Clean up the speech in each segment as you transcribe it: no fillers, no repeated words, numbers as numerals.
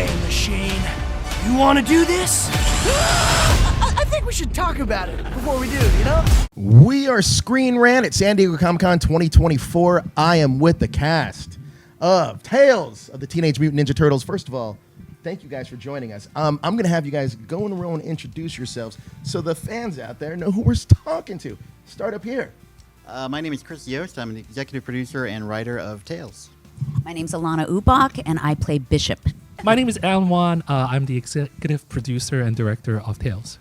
Okay, machine. You want to do this? I think we should talk about it before we do, you know? We are Screen Rant at San Diego Comic-Con 2024. I am with the cast of Tales of the Teenage Mutant Ninja Turtles. First of all, thank you guys for joining us. I'm going to have you guys go in a row and introduce yourselves so the fans out there know who we're talking to. Start up here. My name is Chris Yost. I'm the executive producer and writer of Tales. My name's Alana Ubach, and I play Bishop. My name is Alan Wan. I'm the executive producer and director of Tales.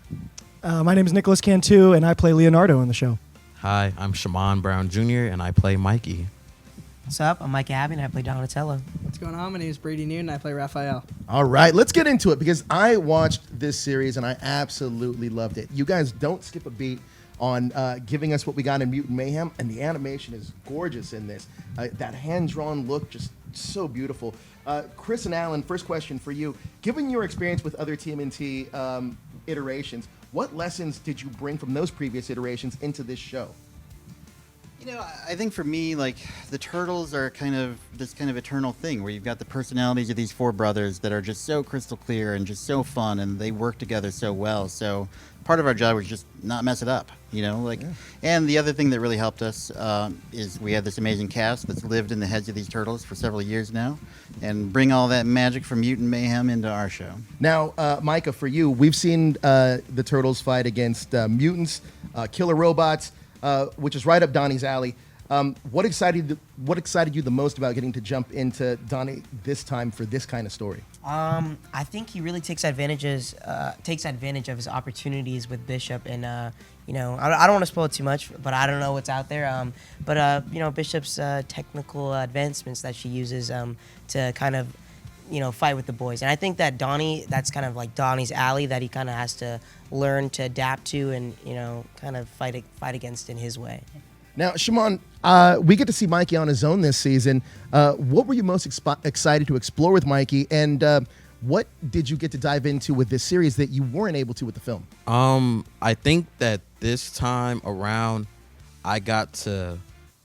My name is Nicholas Cantu, and I play Leonardo in the show. Hi, I'm Shaman Brown Jr., and I play Mikey. What's up? I'm Mike Abbey, and I play Donatello. What's going on? My name is Brady Noon, and I play Raphael. All right, let's get into it because I watched this series and I absolutely loved it. You guys don't skip a beat on giving us what we got in Mutant Mayhem, and the animation is gorgeous in this. That hand-drawn look, just so beautiful. Chris and Alan, first question for you. Given your experience with other TMNT iterations, what lessons did you bring from those previous iterations into this show? You know, I think for me, like, the Turtles are kind of this kind of eternal thing where you've got the personalities of these four brothers that are just so crystal clear and just so fun, and they work together so well. So part of our job was just not mess it up, you know? Like, yeah. And the other thing that really helped us is we have this amazing cast that's lived in the heads of these Turtles for several years now, and bring all that magic from Mutant Mayhem into our show. Now, Micah, for you, we've seen the Turtles fight against mutants, killer robots, which is right up Donnie's alley. What excited you the most about getting to jump into Donnie this time for this kind of story? I think he really takes advantage of his opportunities with Bishop, and you know, I don't want to spoil it too much, but I don't know what's out there. But you know, Bishop's technical advancements that she uses to kind of, you know, fight with the boys, and I think that Donnie, that's kind of like Donnie's alley that he kind of has to learn to adapt to, and, you know, kind of fight against in his way. Now, Shimon, we get to see Mikey on his own this season. What were you most excited to explore with Mikey, and what did you get to dive into with this series that you weren't able to with the film? I think that this time around, I got to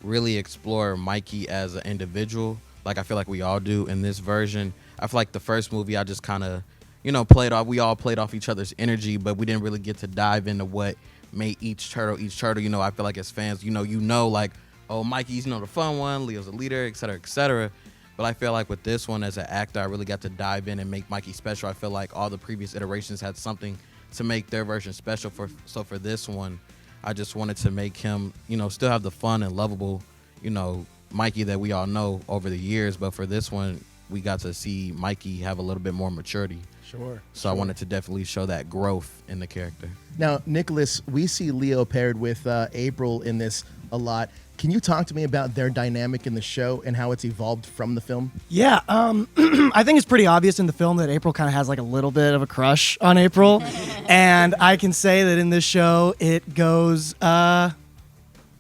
really explore Mikey as an individual, like I feel like we all do in this version. I feel like the first movie, I just kind of, you know, we all played off each other's energy, but we didn't really get to dive into what made each turtle. You know, I feel like as fans, you know, like, oh, Mikey's, you know, the fun one, Leo's the leader, et cetera, et cetera. But I feel like with this one, as an actor, I really got to dive in and make Mikey special. I feel like all the previous iterations had something to make their version special. So for this one, I just wanted to make him, you know, still have the fun and lovable, you know, Mikey that we all know over the years. But for this one, we got to see Mikey have a little bit more maturity. Sure. So I wanted to definitely show that growth in the character. Now, Nicholas, we see Leo paired with April in this a lot. Can you talk to me about their dynamic in the show and how it's evolved from the film? Yeah, I think it's pretty obvious in the film that April kind of has like a little bit of a crush on April. And I can say that in this show, it goes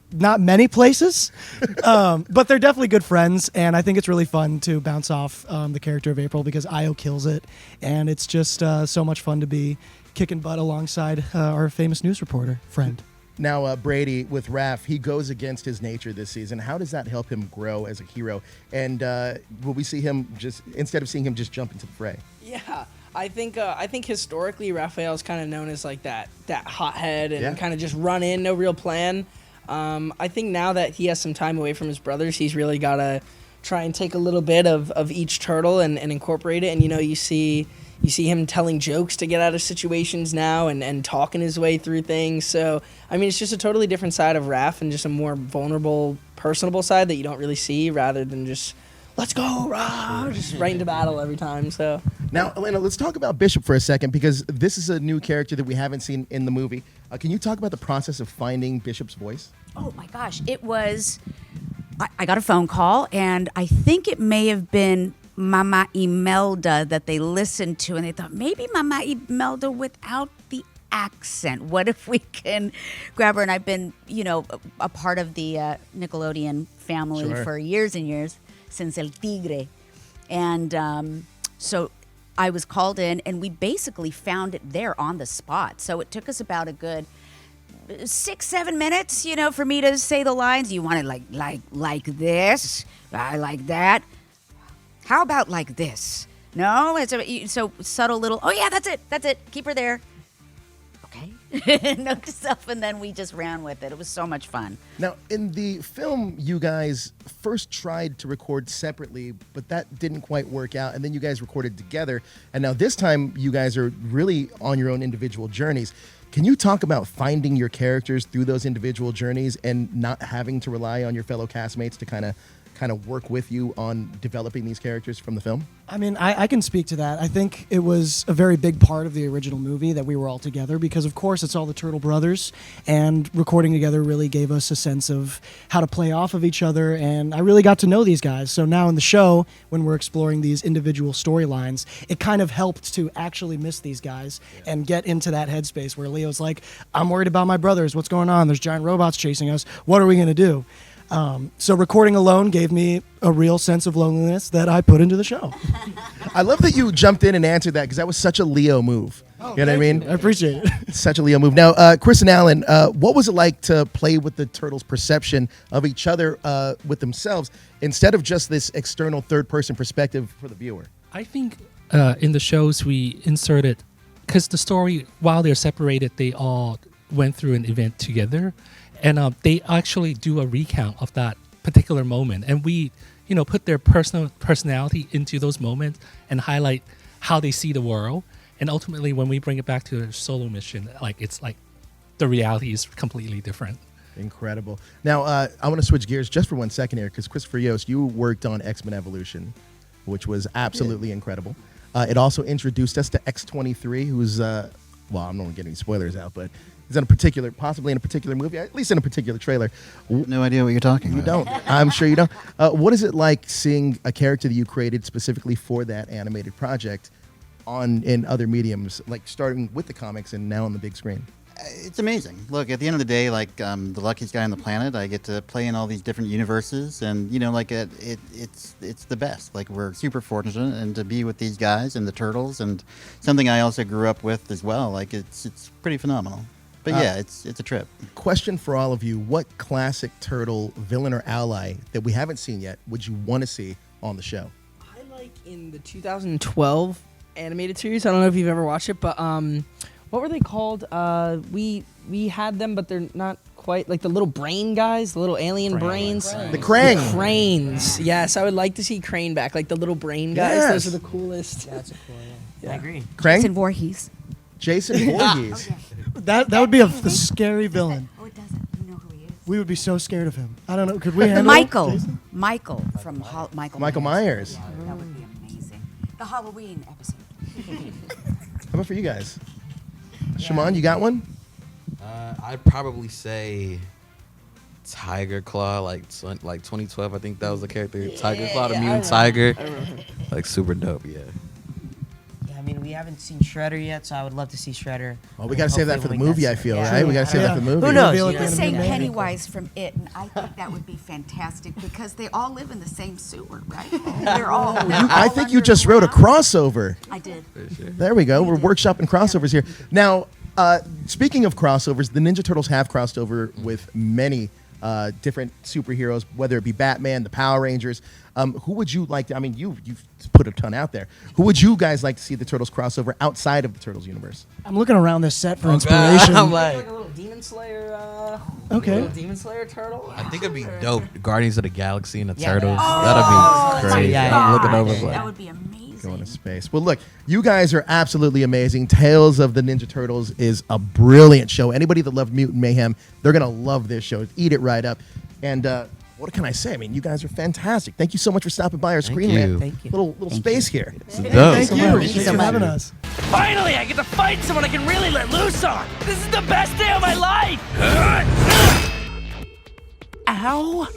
not many places, but they're definitely good friends. And I think it's really fun to bounce off the character of April because Io kills it. And it's just so much fun to be kicking butt alongside our famous news reporter friend. Now, Brady, with Raph, he goes against his nature this season. How does that help him grow as a hero? And will we see him instead of seeing him just jump into the fray? Yeah, I think historically Raphael's kind of known as like that hothead and kind of just run in, no real plan. I think now that he has some time away from his brothers, he's really got to try and take a little bit of each turtle and incorporate it. And, you know, you see him telling jokes to get out of situations now and talking his way through things. So, I mean, it's just a totally different side of Raph and just a more vulnerable, personable side that you don't really see rather than just, let's go, rah, just right into battle every time. So now, Elena, let's talk about Bishop for a second because this is a new character that we haven't seen in the movie. Can you talk about the process of finding Bishop's voice? Oh, my gosh. It was... I got a phone call, and I think it may have been Mama Melda that they listened to, and they thought, maybe Mama Melda without the accent. What if we can grab her? And I've been, you know, a part of the Nickelodeon family for years and years, since El Tigre. And so I was called in, and we basically found it there on the spot. So it took us about a good 6-7 minutes, you know, for me to say the lines. You want it like this, I like that. How about like this? No, it's so subtle little. Oh yeah, that's it. Keep her there. Okay, note to self, and then we just ran with it. It was so much fun. Now, in the film, you guys first tried to record separately, but that didn't quite work out, and then you guys recorded together, and now this time you guys are really on your own individual journeys. Can you talk about finding your characters through those individual journeys and not having to rely on your fellow castmates to kind of work with you on developing these characters from the film? I mean, I can speak to that. I think it was a very big part of the original movie that we were all together because, of course, it's all the Turtle brothers, and recording together really gave us a sense of how to play off of each other, and I really got to know these guys. So now in the show, when we're exploring these individual storylines, it kind of helped to actually miss these guys and get into that headspace where Leo's like, I'm worried about my brothers. What's going on? There's giant robots chasing us. What are we going to do? So recording alone gave me a real sense of loneliness that I put into the show. I love that you jumped in and answered that because that was such a Leo move. You know what I mean? I appreciate it. Such a Leo move. Now, Chris and Alan, what was it like to play with the Turtles' perception of each other with themselves instead of just this external third-person perspective for the viewer? I think in the shows we inserted, because the story, while they're separated, they all went through an event together. And they actually do a recount of that particular moment. And we, put their personality into those moments and highlight how they see the world. And ultimately, when we bring it back to their solo mission, it's like the reality is completely different. Incredible. Now, I want to switch gears just for 1 second here because Christopher Yost, you worked on XMen Evolution, which was absolutely incredible. It also introduced us to X-23, who's, I'm not going to get any spoilers out, but he's possibly in a particular movie, at least in a particular trailer. No idea what you're talking about. You don't. I'm sure you don't. What is it like seeing a character that you created specifically for that animated project in other mediums, like starting with the comics and now on the big screen? It's amazing. Look, at the end of the day, the luckiest guy on the planet, I get to play in all these different universes, and it's the best. We're super fortunate, and to be with these guys and the Turtles, and something I also grew up with as well. It's pretty phenomenal. But yeah, it's a trip. Question for all of you: what classic Turtle villain or ally that we haven't seen yet would you want to see on the show? I like in the 2012 animated series. I don't know if you've ever watched it, but what were they called? We had them, but they're not quite like the little brain guys, the little alien brains. The Krang. The Cranes. Yes, I would like to see Crane back, like the little brain guys. Yes. Those are the coolest. Yeah, that's a cool. Yeah. I agree. Krang? Jason Voorhees. Jason Voorhees. That would be a scary villain. Oh, it doesn't. You know who he is. We would be so scared of him. I don't know. Could we handle Jason? Michael from Michael Myers. That would be amazing. The Halloween episode. How about for you guys? Shimon, you got one? I'd probably say Tiger Claw, like 2012. I think that was the character. Tiger Claw, the mutant tiger. Super dope, yeah. Yeah, I mean, we haven't seen Shredder yet, so I would love to see Shredder. Well, we got to save that for the Hopefully when movie, I that's- feel, yeah. right? We got to save that for the movie. Who knows? Reveal You at know? the Just end of saying the movie. Pennywise from It, and I think that would be fantastic because they all live in the same sewer, right? They're all. I think you just wrote a crossover. I did. There we go. We're workshopping crossovers here. Now, speaking of crossovers, the Ninja Turtles have crossed over with many different superheroes, whether it be Batman, the Power Rangers. Who would you like to, I mean, you've put a ton out there. Who would you guys like to see the Turtles crossover outside of the Turtles universe? I'm looking around this set for inspiration. I'm Like like, a little Demon Slayer. Okay. Little Demon Slayer turtle. I think it'd be dope. Guardians of the Galaxy and the Yeah. Turtles. Oh, That'd be crazy. yeah, I'm looking God, over. that Like, would be amazing. Going to space. Well, look, you guys are absolutely amazing. Tales of the Ninja Turtles is a brilliant show. Anybody that loved Mutant Mayhem, they're going to love this show. Eat it right up. And what can I say? I mean, you guys are fantastic. Thank you so much for stopping by our screen, you. man. Thank you. Little space here. it's dope. Thank you. much. Thanks for having us. Finally, I get to fight someone I can really let loose on. This is the best day of my life. Ow.